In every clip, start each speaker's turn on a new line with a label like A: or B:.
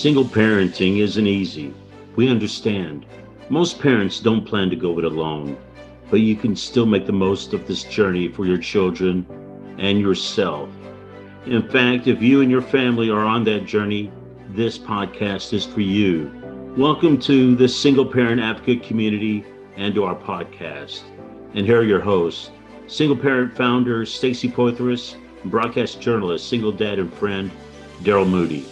A: Single parenting isn't easy. We understand. Most parents don't plan to go it alone, but you can still make the most of this journey for your children and yourself. In fact, if you and your family are on that journey, this podcast is for you. Welcome to the Single Parent Advocate community and to our podcast. And here are your hosts, single parent founder Stacy Poitras, and broadcast journalist, single dad and friend, Daryl Moody.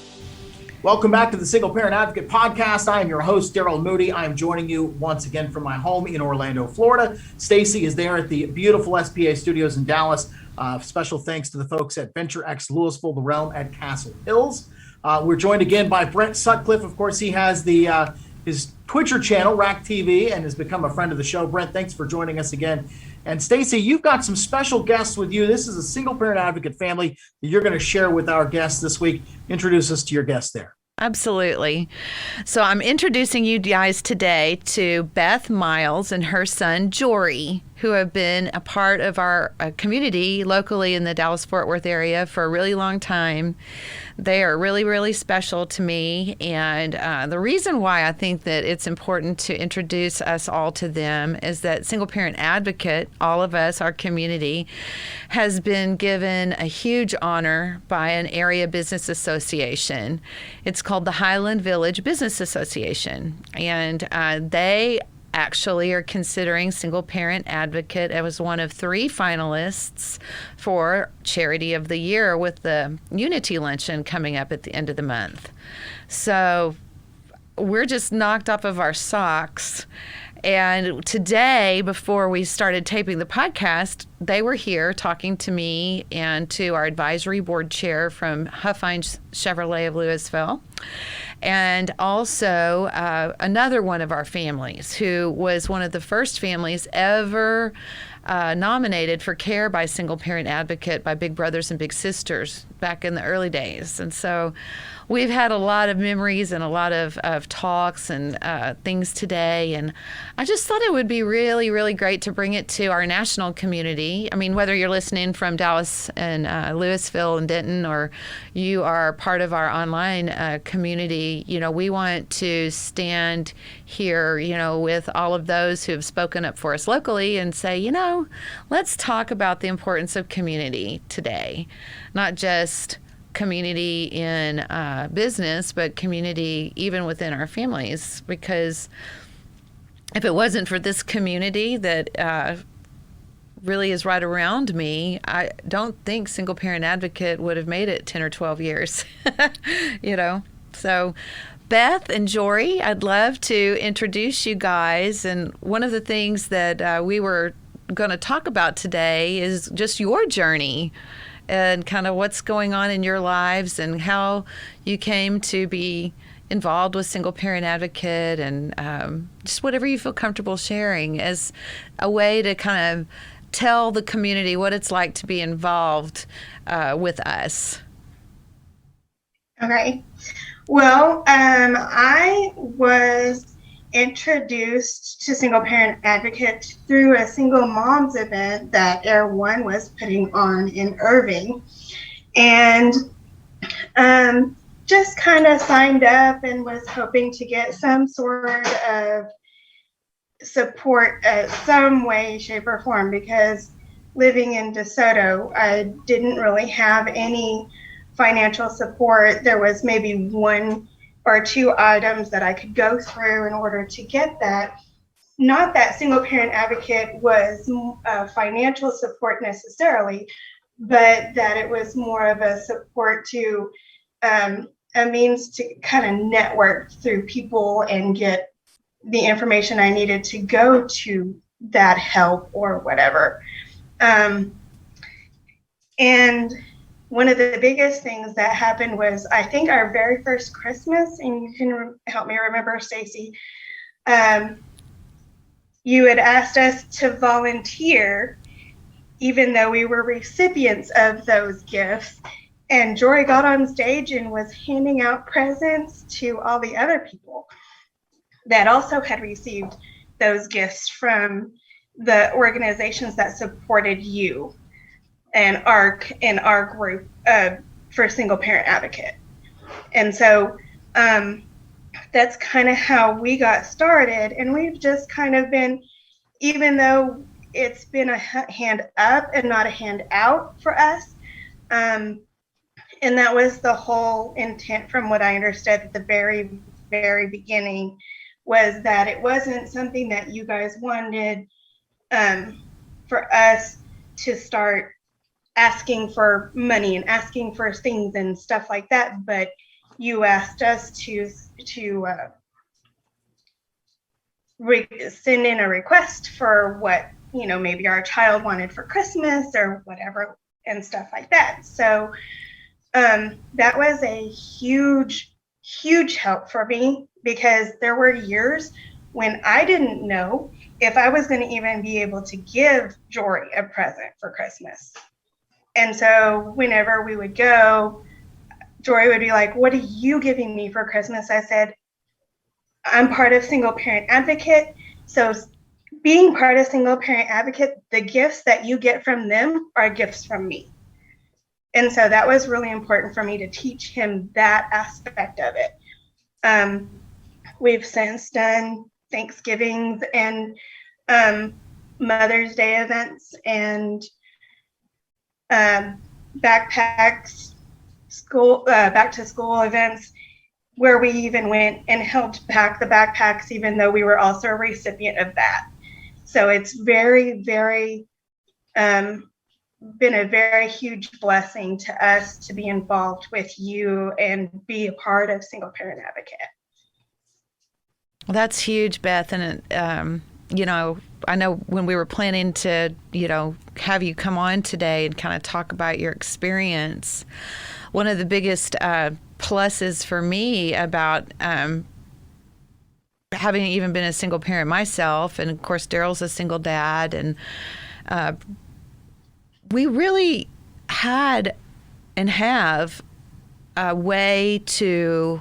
B: Welcome back to the Single Parent Advocate podcast. I am your host, Daryl Moody. I am joining you once again from my home in Orlando, Florida. Stacy is there at the beautiful SPA studios in Dallas. Special thanks to the folks at Venture X Louisville, the Realm at Castle Hills. We're joined again by Brent Sutcliffe. Of course, he has his Twitcher channel, Rack TV, and has become a friend of the show. Brent, thanks for joining us again. And Stacy, you've got some special guests with you. This is a single parent advocate family that you're going to share with our guests this week. Introduce us to your guests there.
C: Absolutely. So I'm introducing you guys today to Beth Miles and her son, Jory, who have been a part of our community locally in the Dallas-Fort Worth area for a really long time. They are really, really special to me. And the reason why I think that it's important to introduce us all to them is that Single Parent Advocate, all of us, our community, has been given a huge honor by an area business association. It's called the Highland Village Business Association. And they actually are considering Single Parent Advocate as one of 3 finalists for Charity of the Year with the Unity Luncheon coming up at the end of the month. So we're just knocked off of our socks. And today, before we started taping the podcast, they were here talking to me and to our advisory board chair from Huffine Chevrolet of Louisville, and also another one of our families who was one of the first families ever nominated for care by Single Parent Advocate by Big Brothers and Big Sisters back in the early days. And so we've had a lot of memories and a lot of talks and things today. And I just thought it would be really, really great to bring it to our national community. I mean, whether you're listening from Dallas and Louisville and Denton, or you are part of our online community, you know, we want to stand here, you know, with all of those who have spoken up for us locally and say, you know, let's talk about the importance of community today, not just community in business, but community even within our families. Because if it wasn't for this community that really is right around me, I don't think Single Parent Advocate would have made it 10 or 12 years, you know. So Beth and Jory, I'd love to introduce you guys. And one of the things that we were going to talk about today is just your journey and kind of what's going on in your lives and how you came to be involved with Single Parent Advocate, and just whatever you feel comfortable sharing as a way to kind of tell the community what it's like to be involved with us.
D: Okay. Well, I was introduced to Single Parent Advocate through a single moms event that Air One was putting on in Irving, and just kind of signed up and was hoping to get some sort of support some way, shape, or form, because living in DeSoto, I didn't really have any financial support. There was maybe 1 or 2 items that I could go through in order to get that. Not that Single Parent Advocate was financial support necessarily, but that it was more of a support to a means to kind of network through people and get the information I needed to go to that help or whatever. And one of the biggest things that happened was, I think, our very first Christmas, and you can help me remember, Stacy, you had asked us to volunteer, even though we were recipients of those gifts. And Jory got on stage and was handing out presents to all the other people that also had received those gifts from the organizations that supported you and our group for Single Parent Advocate. And so That's kind of how we got started. And we've just kind of been, even though it's been a hand up and not a hand out for us, and that was the whole intent from what I understood at the very, very beginning, was that it wasn't something that you guys wanted for us to start asking for money and asking for things and stuff like that, but you asked us to send in a request for what, you know, maybe our child wanted for Christmas or whatever and stuff like that. So that was a huge, huge help for me, because there were years when I didn't know if I was going to even be able to give Jory a present for Christmas. And so whenever we would go, Jory would be like, "What are you giving me for Christmas?" I said, "I'm part of Single Parent Advocate. So being part of Single Parent Advocate, the gifts that you get from them are gifts from me." And so that was really important for me to teach him that aspect of it. We've since done Thanksgivings and Mother's Day events and backpacks, back to school events, where we even went and helped pack the backpacks, even though we were also a recipient of that. So it's very, very been a very huge blessing to us to be involved with you and be a part of Single Parent Advocate.
C: Well, that's huge, Beth. And, you know, I know when we were planning to, you know, have you come on today and kind of talk about your experience, one of the biggest pluses for me about having even been a single parent myself, and of course Daryl's a single dad, and we really had and have a way to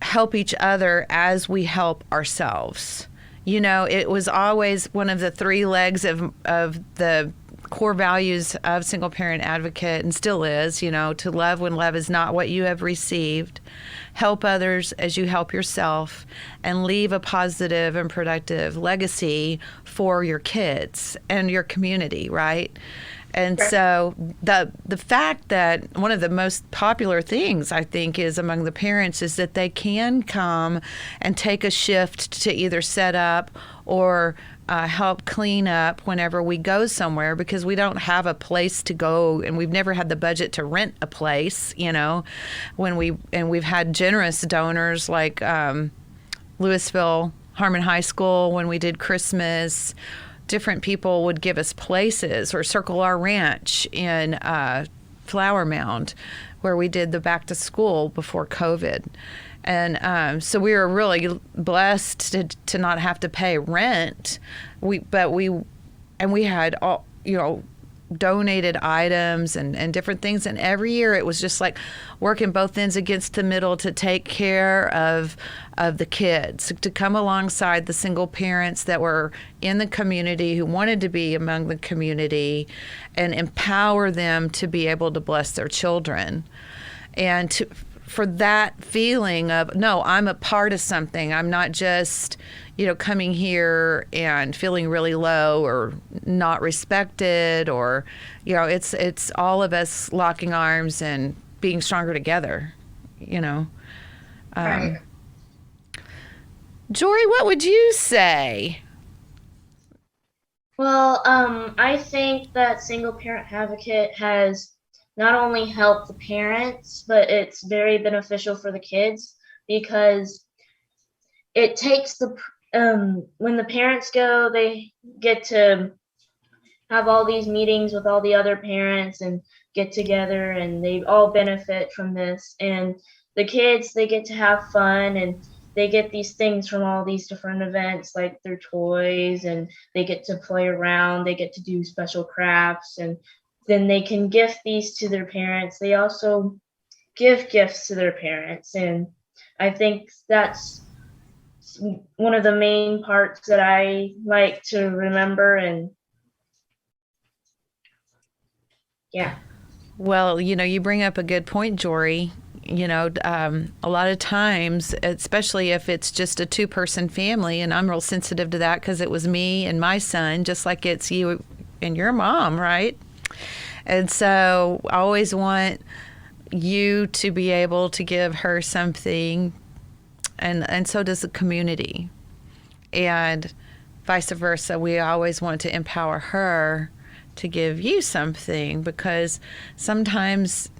C: help each other as we help ourselves. You know, it was always one of the three legs of the core values of Single Parent Advocate, and still is, you know, to love when love is not what you have received, help others as you help yourself, and leave a positive and productive legacy for your kids and your community, right? And so the fact that one of the most popular things, I think, is among the parents is that they can come and take a shift to either set up or help clean up whenever we go somewhere, because we don't have a place to go, and we've never had the budget to rent a place, you know, we've had generous donors like Louisville Harmon High School when we did Christmas. Different people would give us places, or Circle Our Ranch in Flower Mound, where we did the back to school before COVID. And so we were really blessed to not have to pay rent. We had all, you know, donated items and different things, and every year it was just like working both ends against the middle to take care of the kids, to come alongside the single parents that were in the community who wanted to be among the community, and empower them to be able to bless their children, and for that feeling of, no, I'm a part of something. I'm not just, you know, coming here and feeling really low or not respected, or, you know, it's all of us locking arms and being stronger together, you know.
D: Right.
C: Jory, what would you say?
E: Well, I think that Single Parent Advocate has not only helped the parents, but it's very beneficial for the kids, because it takes when the parents go, they get to have all these meetings with all the other parents and get together, and they all benefit from this. And the kids, they get to have fun, and they get these things from all these different events, like their toys, and they get to play around, they get to do special crafts, and then they can gift these to their parents. They also give gifts to their parents. And I think that's one of the main parts that I like to remember. And yeah.
C: Well, you know, you bring up a good point, Jory. A lot of times, especially if it's just a two-person family, and I'm real sensitive to that because it was me and my son, just like it's you and your mom, right? And so I always want you to be able to give her something, and so does the community. And vice versa, we always want to empower her to give you something, because sometimes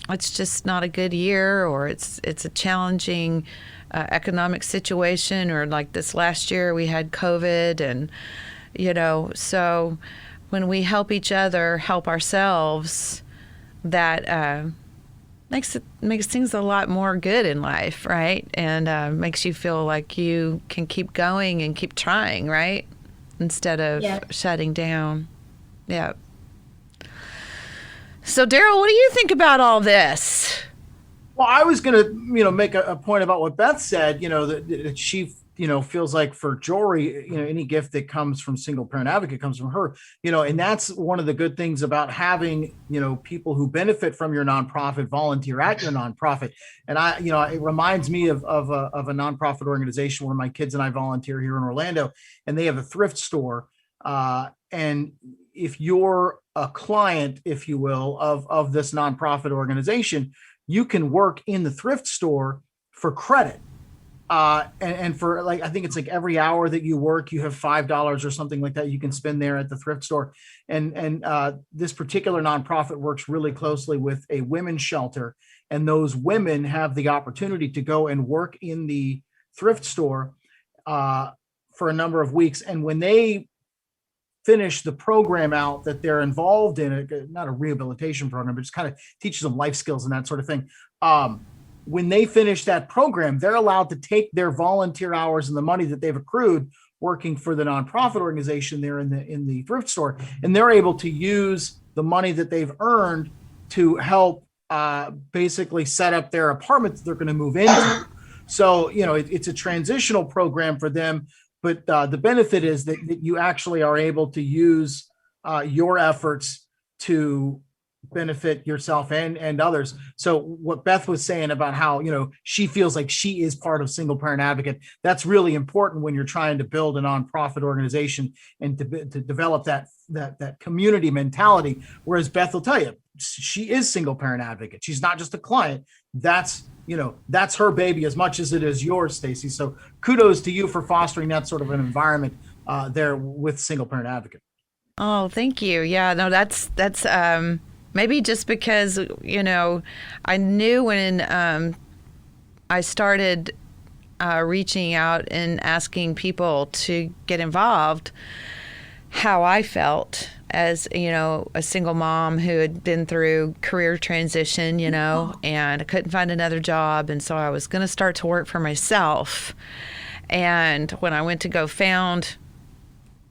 C: it's just not a good year, or it's a challenging economic situation, or like this last year we had COVID, and so when we help each other, help ourselves, that makes things a lot more good in life, right? And makes you feel like you can keep going and keep trying, right? Instead of shutting down. Yeah. So, Daryl, what do you think about all this?
B: Well, I was going to, make a point about what Beth said, that she, feels like for Jory, any gift that comes from Single Parent Advocate comes from her, and that's one of the good things about having, people who benefit from your nonprofit volunteer at your nonprofit. And it reminds me of a nonprofit organization where my kids and I volunteer here in Orlando, and they have a thrift store. And if you're a client, if you will, of this nonprofit organization, you can work in the thrift store for credit. And for I think it's like every hour that you work, you have $5 or something like that you can spend there at the thrift store. And this particular nonprofit works really closely with a women's shelter. And those women have the opportunity to go and work in the thrift store for a number of weeks. And when they finish the program out that they're involved in, not a rehabilitation program, but just kind of teaches them life skills and that sort of thing. When they finish that program, they're allowed to take their volunteer hours and the money that they've accrued working for the nonprofit organization there in the thrift store, and they're able to use the money that they've earned to help basically set up their apartment that they're going to move into. So, it's a transitional program for them. But the benefit is that you actually are able to use your efforts to benefit yourself and others. So what Beth was saying about how, she feels like she is part of Single Parent Advocate, that's really important when you're trying to build a nonprofit organization and to develop that community mentality. Whereas Beth will tell you, she is Single Parent Advocate. She's not just a client. That's her baby as much as it is yours, Stacy. So kudos to you for fostering that sort of an environment there with Single Parent Advocate.
C: Oh, thank you. Yeah, no, that's maybe just because, I knew when I started reaching out and asking people to get involved, how I felt as, a single mom who had been through career transition, and I couldn't find another job. And so I was going to start to work for myself. And when I went to go found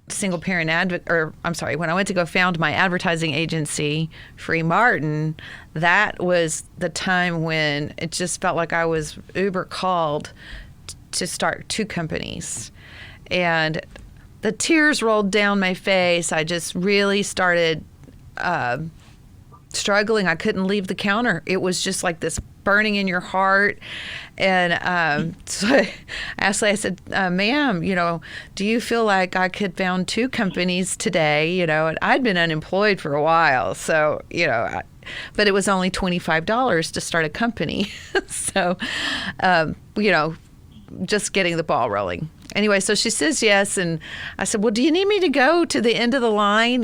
C: Single Parent Advocate, when I went to go found my advertising agency, Free Martin, that was the time when it just felt like I was uber called to start two companies. And the tears rolled down my face. I just really started struggling. I couldn't leave the counter. It was just like this burning in your heart. And so I said, ma'am, do you feel like I could found two companies today? And I'd been unemployed for a while. So, but it was only $25 to start a company. So, just getting the ball rolling. Anyway, so she says yes, and I said, well, do you need me to go to the end of the line,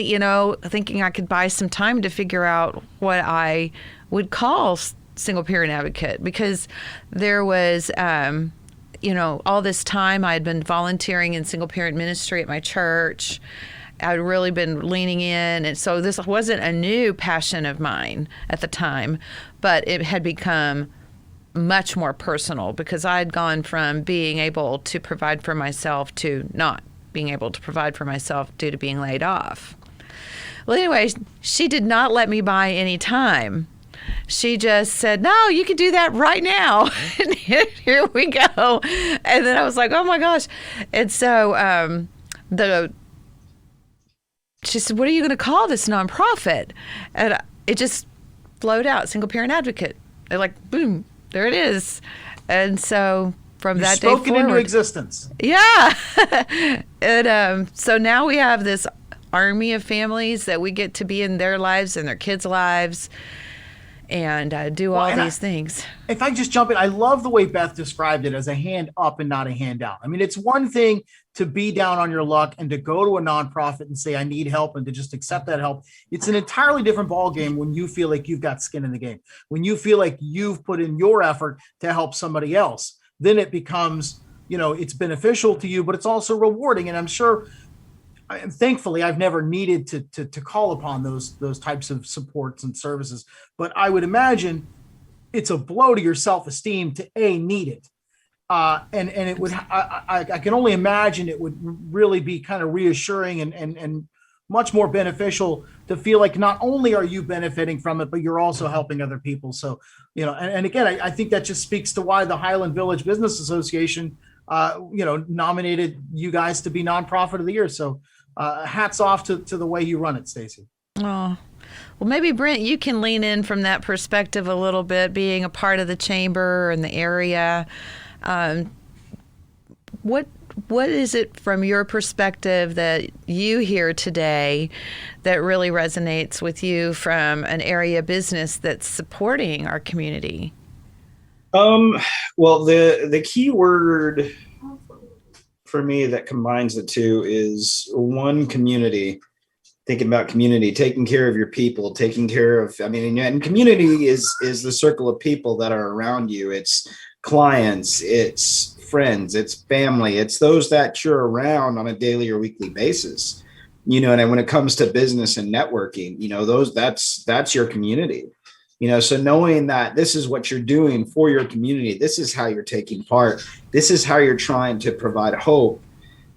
C: thinking I could buy some time to figure out what I would call Single Parent Advocate, because there was, all this time I had been volunteering in single parent ministry at my church. I'd really been leaning in, and so this wasn't a new passion of mine at the time, but it had become much more personal because I'd gone from being able to provide for myself to not being able to provide for myself due to being laid off. Well, anyway, she did not let me buy any time. She just said, no, you can do that right now. And here we go. And then I was like, oh my gosh. And so she said, what are you going to call this nonprofit? And it just flowed out, Single Parent Advocate. They're like, boom, there it is. And so from that day
B: spoken
C: forward,
B: into existence.
C: yeah. And so now we have this army of families that we get to be in their lives and their kids' lives and do all these things.
B: If I just jump in, I love the way Beth described it as a hand up and not a hand down. I mean, it's one thing to be down on your luck and to go to a nonprofit and say, I need help, and to just accept that help. It's an entirely different ballgame when you feel like you've got skin in the game, when you feel like you've put in your effort to help somebody else. Then it becomes, it's beneficial to you, but it's also rewarding. And I'm sure, thankfully, I've never needed to call upon those types of supports and services. But I would imagine it's a blow to your self-esteem to need it. And it would, I can only imagine it would really be kind of reassuring and much more beneficial to feel like not only are you benefiting from it, but you're also helping other people. So, and again, I think that just speaks to why the Highland Village Business Association, nominated you guys to be nonprofit of the year. So hats off to the way you run it, Stacy.
C: Oh, well, maybe Brent, you can lean in from that perspective a little bit, being a part of the chamber and the area. What is it from your perspective that you hear today that really resonates with you from an area business that's supporting our community?
F: Well, the key word for me that combines the two is one, community. Thinking about community, taking care of your people, taking care of, and community is the circle of people that are around you. It's clients, it's friends, it's family, it's those that you're around on a daily or weekly basis. And when it comes to business and networking, that's your community. So knowing that this is what you're doing for your community, this is how you're taking part, this is how you're trying to provide hope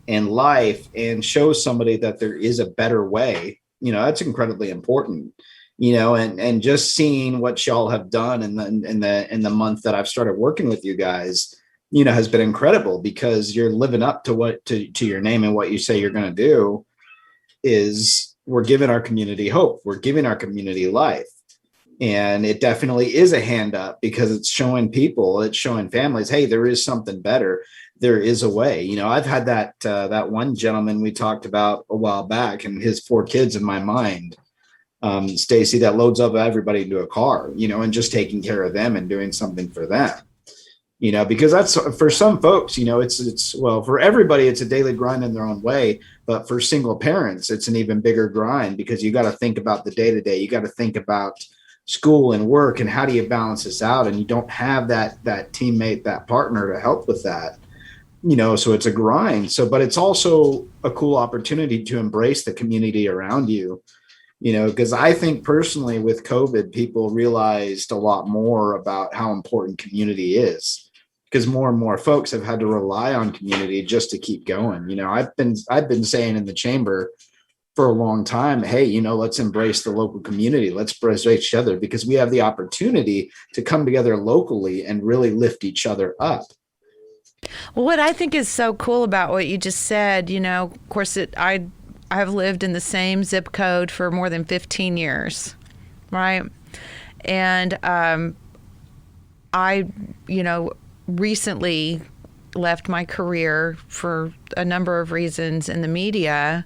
F: and life and show somebody that there is a better way, that's incredibly important, and just seeing what y'all have done in the month that I've started working with you guys, has been incredible, because you're living up to your name, and what you say you're going to do is we're giving our community hope. We're giving our community life. And it definitely is a hand up, because it's showing people, it's showing families, hey, there is something better. There is a way. I've had that one gentleman we talked about a while back, and his 4 kids in my mind, Stacy, that loads up everybody into a car, and just taking care of them and doing something for them. Because that's, for some folks, it's well, for everybody, it's a daily grind in their own way. But for single parents, it's an even bigger grind, because you got to think about the day to day. You got to think about school and work, and how do you balance this out? And you don't have that teammate, that partner to help with that, so it's a grind. So, but it's also a cool opportunity to embrace the community around you, because I think personally with COVID, people realized a lot more about how important community is, because more and more folks have had to rely on community just to keep going. I've been saying in the chamber for a long time, hey, let's embrace the local community. Let's embrace each other, because we have the opportunity to come together locally and really lift each other up.
C: Well, what I think is so cool about what you just said, of course, I've lived in the same zip code for more than 15 years, right? And I, recently left my career for a number of reasons in the media,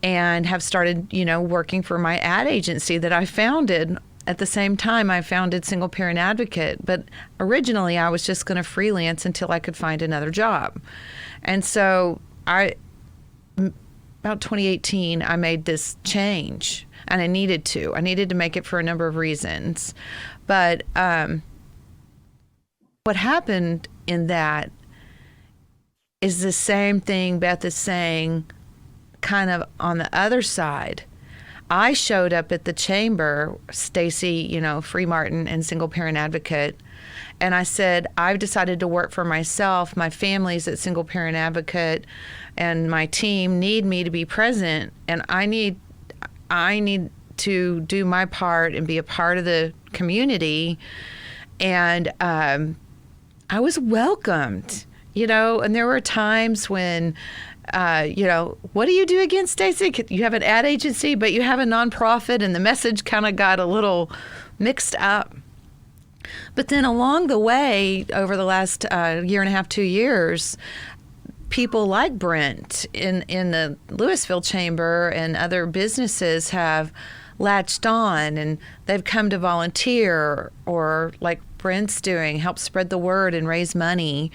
C: and have started, working for my ad agency that I founded. At the same time, I founded Single Parent Advocate, but originally I was just going to freelance until I could find another job. And so about 2018, I made this change, and I needed to make it for a number of reasons. But what happened in that is the same thing Beth is saying, kind of on the other side. I showed up at the chamber, Stacy, Free Martin and Single Parent Advocate, and I said, I've decided to work for myself. My family's at Single Parent Advocate, and my team need me to be present, and I need to do my part and be a part of the community. And I was welcomed, and there were times when what do you do again, Stacy? You have an ad agency, but you have a nonprofit, and the message kind of got a little mixed up. But then along the way, over the last year and a half, 2 years, people like Brent in the Louisville Chamber and other businesses have latched on, and they've come to volunteer, or like Brent's doing, help spread the word and raise money.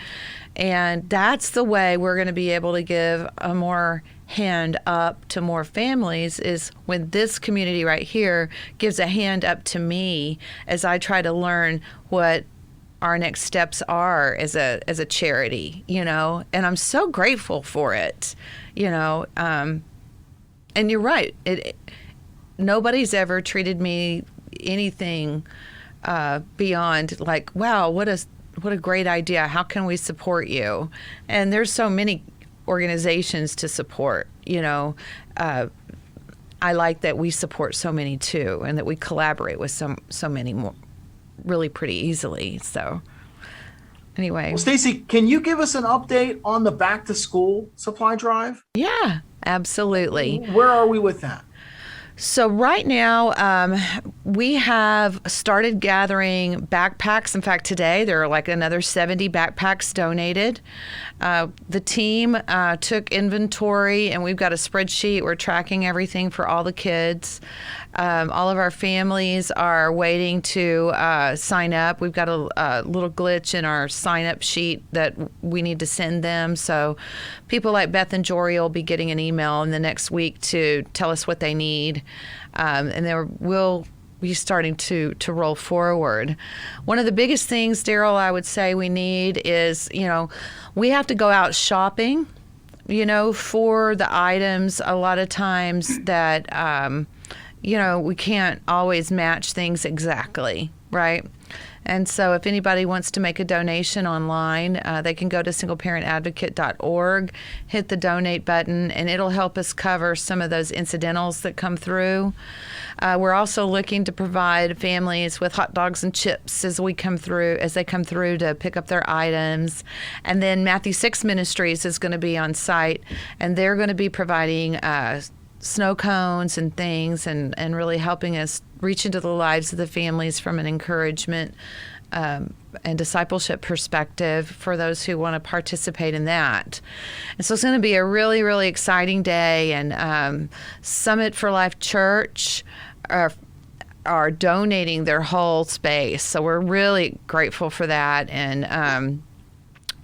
C: And that's the way we're going to be able to give a more hand up to more families, is when this community right here gives a hand up to me as I try to learn what our next steps are as a charity, and I'm so grateful for it, and you're right. Nobody's ever treated me anything beyond like, wow, what a great idea. How can we support you? And there's so many organizations to support, I like that we support so many too, and that we collaborate with so many more really pretty easily. So anyway.
B: Well, Stacy, can you give us an update on the back to school supply drive?
C: Yeah, absolutely.
B: Where are we with that?
C: So right now, we have started gathering backpacks. In fact, today there are like another 70 backpacks donated. The team took inventory, and we've got a spreadsheet. We're tracking everything for all the kids. All of our families are waiting to sign up. We've got a little glitch in our sign-up sheet that we need to send them. So people like Beth and Jory will be getting an email in the next week to tell us what they need. And then we'll be starting to roll forward. One of the biggest things, Daryl, I would say we need is, we have to go out shopping, for the items a lot of times that, we can't always match things exactly, right? And so if anybody wants to make a donation online, they can go to singleparentadvocate.org, hit the donate button, and it'll help us cover some of those incidentals that come through. We're also looking to provide families with hot dogs and chips as they come through to pick up their items. And then Matthew 6 Ministries is going to be on site, and they're going to be providing snow cones and things, and really helping us reach into the lives of the families from an encouragement and discipleship perspective for those who want to participate in that. And so it's going to be a really, really exciting day. And Summit for Life Church are donating their whole space. So we're really grateful for that. And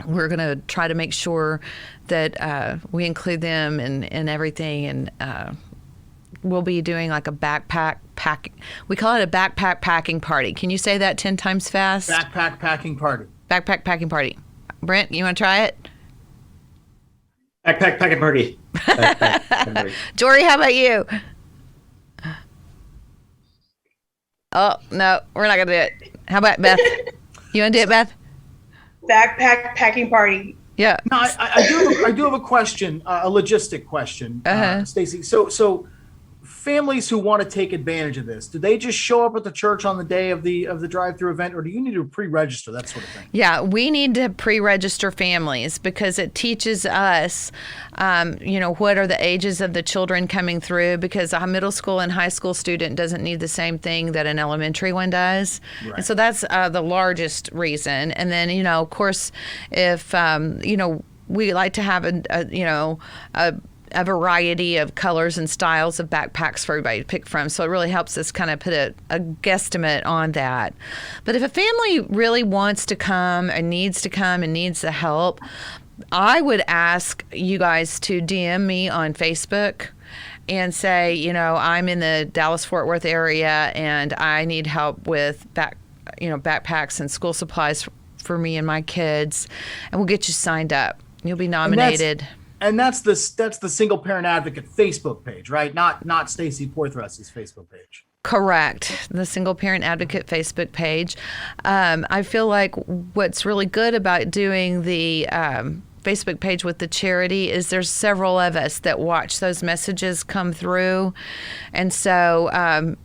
C: we're going to try to make sure that we include them in everything. And we'll be doing like a backpack pack. We call it a backpack packing party. Can you say that 10 times fast?
B: Backpack packing party.
C: Backpack packing party. Brent, you want to try it?
F: Backpack packing party. Backpack packing party.
C: Jory, how about you? Oh, no, we're not going to do it. How about Beth? You want to do it, Beth?
D: Backpack packing party.
C: Yeah.
B: No, I do have a question, a logistic question, Stacy. So families who want to take advantage of this, do they just show up at the church on the day of the drive-through event, or do you need to pre-register, that sort of thing?
C: Yeah, we need to pre-register families because it teaches us, what are the ages of the children coming through, because a middle school and high school student doesn't need the same thing that an elementary one does. Right. And so that's the largest reason. And then, of course, if, we like to have a variety of colors and styles of backpacks for everybody to pick from. So it really helps us kind of put a guesstimate on that. But if a family really wants to come and needs the help, I would ask you guys to DM me on Facebook and say, I'm in the Dallas-Fort Worth area and I need help with backpacks and school supplies for me and my kids, and we'll get you signed up. You'll be nominated.
B: And that's the Single Parent Advocate Facebook page, right? Not Stacy Porthrus's Facebook page.
C: Correct. The Single Parent Advocate Facebook page. I feel like what's really good about doing the Facebook page with the charity is there's several of us that watch those messages come through. And so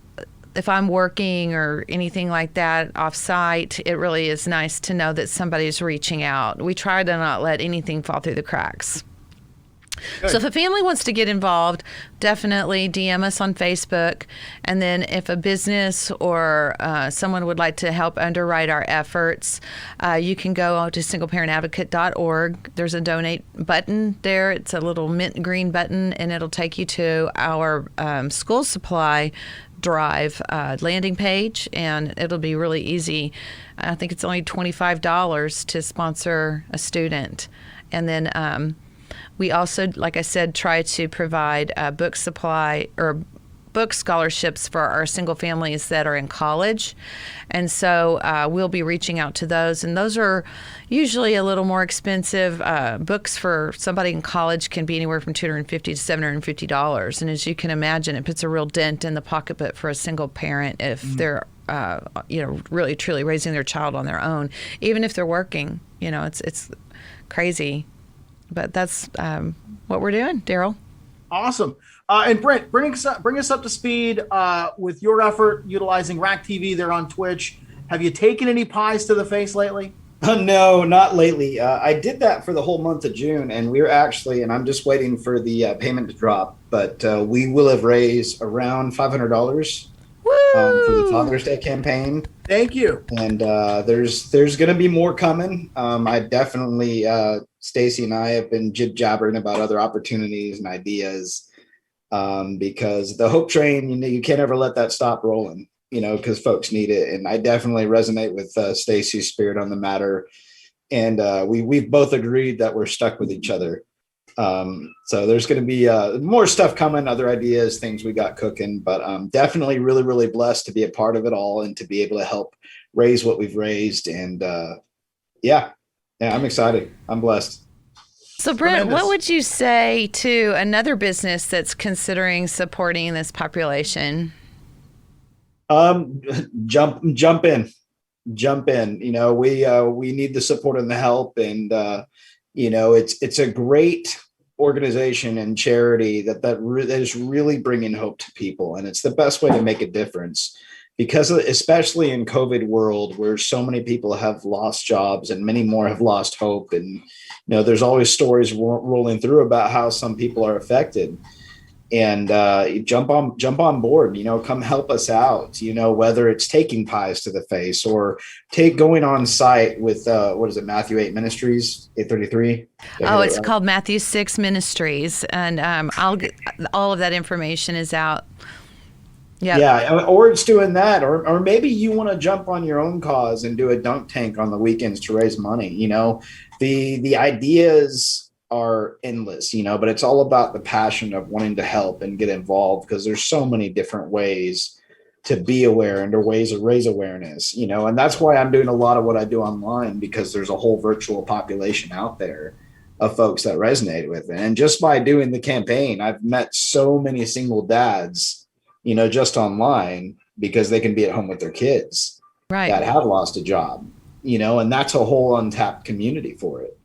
C: if I'm working or anything like that off-site, it really is nice to know that somebody's reaching out. We try to not let anything fall through the cracks.
B: Good.
C: So if a family wants to get involved, definitely DM us on Facebook. And then if a business or someone would like to help underwrite our efforts, you can go to singleparentadvocate.org. There's a donate button there. It's a little mint green button, and it'll take you to our school supply drive landing page, and it'll be really easy. I think it's only $25 to sponsor a student. And then we also, like I said, try to provide book supply or book scholarships for our single families that are in college. And so we'll be reaching out to those. And those are usually a little more expensive. Books for somebody in college can be anywhere from $250 to $750. And as you can imagine, it puts a real dent in the pocketbook for a single parent if they're really truly raising their child on their own. Even if they're working, it's crazy. But that's what we're doing, Daryl.
B: Awesome. And Brent, bring us up to speed with your effort utilizing Rack TV there on Twitch. Have you taken any pies to the face lately?
F: No, not lately. I did that for the whole month of June, and we're actually, and I'm just waiting for the payment to drop, but we will have raised around $500 for the Father's Day campaign.
B: Thank you.
F: And there's going to be more coming. I definitely, Stacy and I have been jib-jabbering about other opportunities and ideas because the hope train, you can't ever let that stop rolling, because folks need it. And I definitely resonate with Stacy's spirit on the matter. And we've both agreed that we're stuck with each other. So there's going to be more stuff coming, other ideas, things we got cooking, but definitely really, really blessed to be a part of it all and to be able to help raise what we've raised. And yeah, I'm excited. I'm blessed.
C: So Brent,
B: Tremendous.
C: what would you say to another business that's considering supporting this population?
F: Jump in. We need the support and the help, and it's a great organization and charity that is really bringing hope to people, and it's the best way to make a difference, because especially in COVID world where so many people have lost jobs and many more have lost hope, and there's always stories rolling through about how some people are affected. And jump on board, come help us out, whether it's taking pies to the face or going on site with, Matthew 8 Ministries, 833?
C: Oh, it's called Matthew 6 Ministries. And I'll get, all of that information is out.
F: Yeah, or it's doing that, or maybe you want to jump on your own cause and do a dunk tank on the weekends to raise money. The ideas are endless, but it's all about the passion of wanting to help and get involved, because there's so many different ways to be aware and ways to raise awareness, and that's why I'm doing a lot of what I do online, because there's a whole virtual population out there of folks that resonate with it. And just by doing the campaign, I've met so many single dads, just online, because they can be at home with their kids that have lost a job, and that's a whole untapped community for it.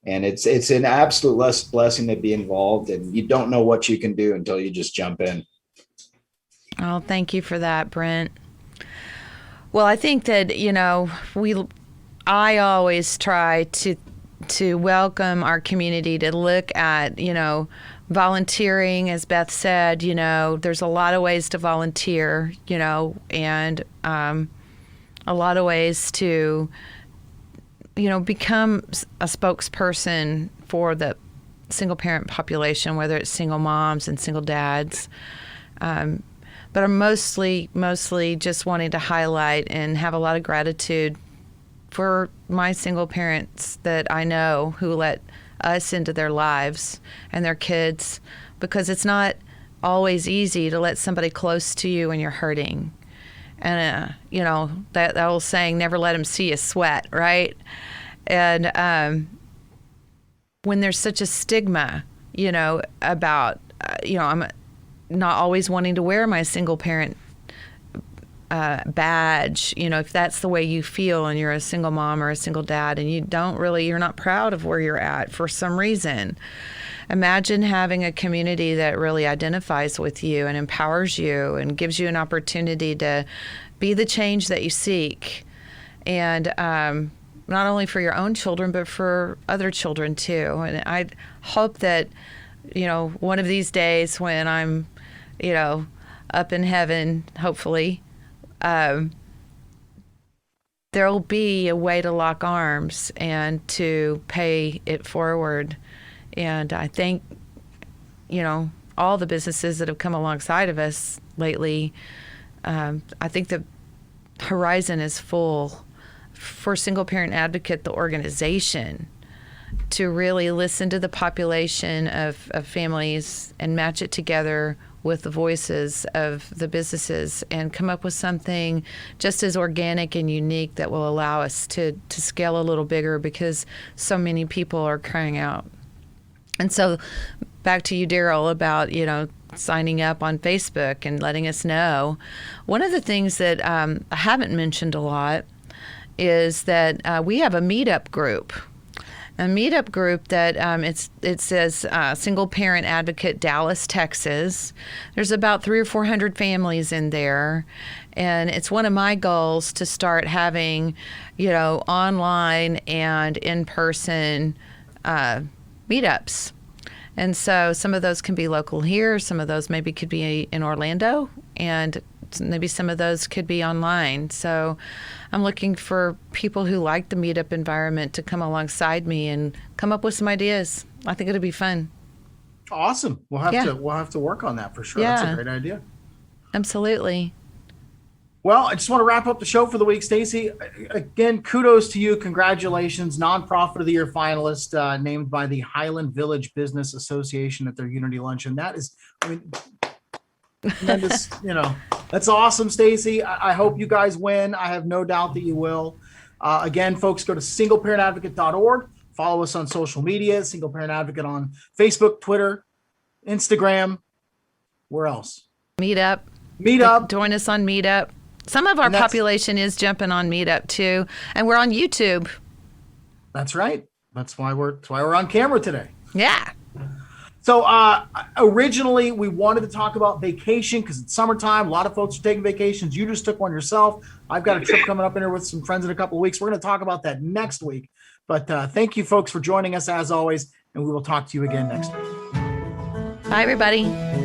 F: And it's an absolute blessing to be involved, and you don't know what you can do until you just jump in.
C: Oh, thank you for that, Brent. Well, I think that, I always try to welcome our community to look at, volunteering, as Beth said, there's a lot of ways to volunteer, and a lot of ways to become a spokesperson for the single parent population, whether it's single moms and single dads. But I'm mostly just wanting to highlight and have a lot of gratitude for my single parents that I know who let us into their lives and their kids, because it's not always easy to let somebody close to you when you're hurting. And, that old saying, never let them see you sweat, right? And when there's such a stigma, about, I'm not always wanting to wear my single parent badge, if that's the way you feel and you're a single mom or a single dad and you're not proud of where you're at for some reason. Imagine having a community that really identifies with you and empowers you and gives you an opportunity to be the change that you seek. And not only for your own children, but for other children too. And I hope that one of these days when I'm, up in heaven, hopefully, there'll be a way to lock arms and to pay it forward. And I think, all the businesses that have come alongside of us lately, I think the horizon is full for Single Parent Advocate, the organization, to really listen to the population of families and match it together with the voices of the businesses and come up with something just as organic and unique that will allow us to scale a little bigger, because so many people are crying out. And so back to you, Daryl, about, signing up on Facebook and letting us know. One of the things that I haven't mentioned a lot is that we have a meetup group. A meetup group that it says Single Parent Advocate Dallas, Texas. There's about 300 or 400 families in there, and it's one of my goals to start having, online and in-person meetups. And so some of those can be local here, some of those maybe could be in Orlando, and maybe some of those could be online. So I'm looking for people who like the meetup environment to come alongside me and come up with some ideas. I think it'll be fun.
B: Awesome. We'll have to work on that for sure.
C: Yeah.
B: That's a great idea.
C: Absolutely.
B: Well, I just want to wrap up the show for the week. Stacey, again, kudos to you. Congratulations. Nonprofit of the Year finalist, named by the Highland Village Business Association at their Unity Luncheon. That is, tremendous. That's awesome, Stacey. I hope you guys win. I have no doubt that you will. Again, folks, go to singleparentadvocate.org. Follow us on social media, Single Parent Advocate on Facebook, Twitter, Instagram. Where else?
C: Meetup. Join us on Meetup. Some of our population is jumping on Meetup too, and we're on YouTube.
B: That's right. That's why we're on camera today.
C: Yeah.
B: So originally we wanted to talk about vacation because it's summertime. A lot of folks are taking vacations. You just took one yourself. I've got a trip coming up in here with some friends in a couple of weeks. We're going to talk about that next week. But thank you, folks, for joining us as always, and we will talk to you again next week.
C: Bye, everybody.